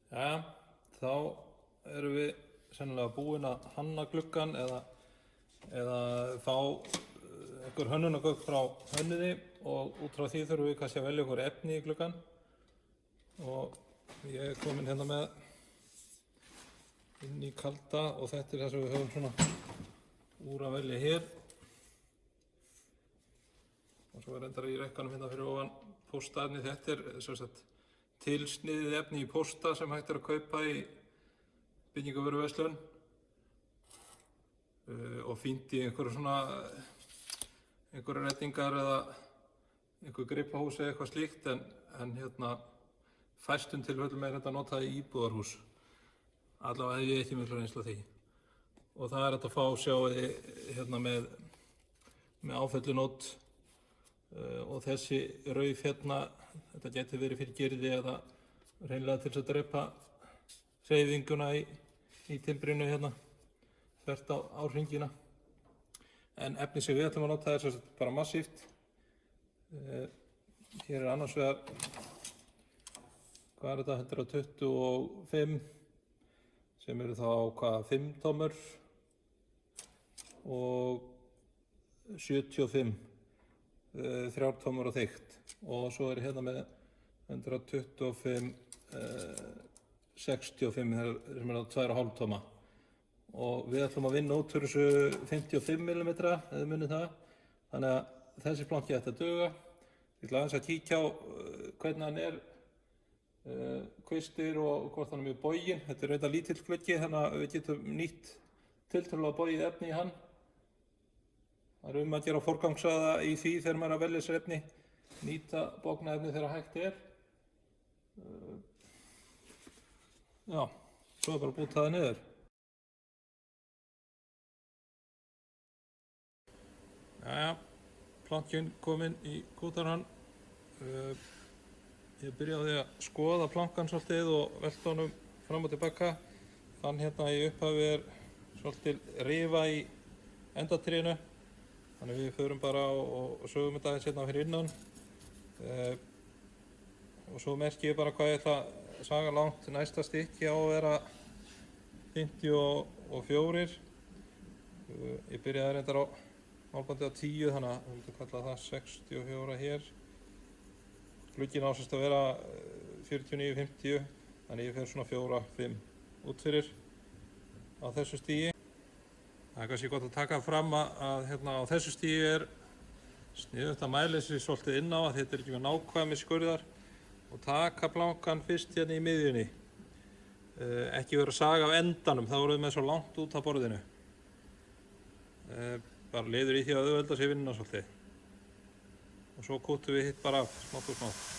Jæja, þá erum við sennilega búin að hanna gluggann eða fá einhver hönnunargögn frá hönnuði og út frá því þurfum við kannski að velja okkur efni í gluggann. Og ég er komin hérna með inn í kalda og þetta er það sem við höfum svona úr að velja hér. Og svo er endara í rekkanum hérna fyrir ofan póstaefni. Þetta er sem sagt tilsniðið efni í pósta sem hægt er að kaupa í byggingavöruverslun og fínt í einhverju redningar eða einhver gripahús eða eitthvað slíkt en hérna fæstum tilfellum er þetta notað í íbúðarhús. Allavega hef ég ekki mikla reynslu af því. Og það er hægt að fá sjáiði hérna með áfellunót og þessi rauf hérna, þetta getur verið fyrir girði eða hreinlega til þess að drepa hreyfinguna í timbrinu hérna þvert á hringina. En efni sem við ætlum að nota er sem sagt bara massíft. Hér er annars vegar, hvað er þetta, 125 sem eru þá 5 tómur og 75 3 tómur á þykkt. Og svo er hérna með 125 65 sem er 2,5 tóma. Og við ætlum að vinna út fyrir þessu 55 mm, eða munið það. Þannig að þessi planki ætti að duga. Ég ætla aðeins að kíkja á hvernig hann er kvistir og hvort hann er mjög boginn. Þetta er auðvitað lítill gluggi, þannig að við getum nýtt tiltölulega bogið efni í hann. Það er að gera forgangsraða í því þegar maður er að velja sér efni. Nýta bogna efni þegar hægt er. Já, svo er bara að búta það niður. Jæja, plankinn kominn í kútarann. Ég byrjaði að skoða plankan svolítið og velta honum fram og tilbaka. Þann hérna í upphafi er svolítið rifa í endatrénu. Þannig við förum bara og sögum þetta aðeins hérna fyrir innan. Og svo merki ég bara hvað ég ætla að saga langt. Næsta stykki á að vera 54. Ég byrjaði reyndar á málbandi á 10, þannig að við myndum kalla það 64 hér. Glugginn á semst að vera 49-50, þannig ég fer svona 4-5 út fyrir á þessu stigi. Það er kannski gott að taka fram að hérna á þessu stigi er sniðugt að mæla sig svolítið inn á að þetta er ekki með nákvæmir skurðar og taka plankan fyrst hérna í miðjunni. Ekki vera að saga af endanum, þá voruð með svo langt út af borðinu. Bara liður í því að auðvelda sér vinnuna svolítið. Og svo kúttum við hitt bara af smátt og smátt.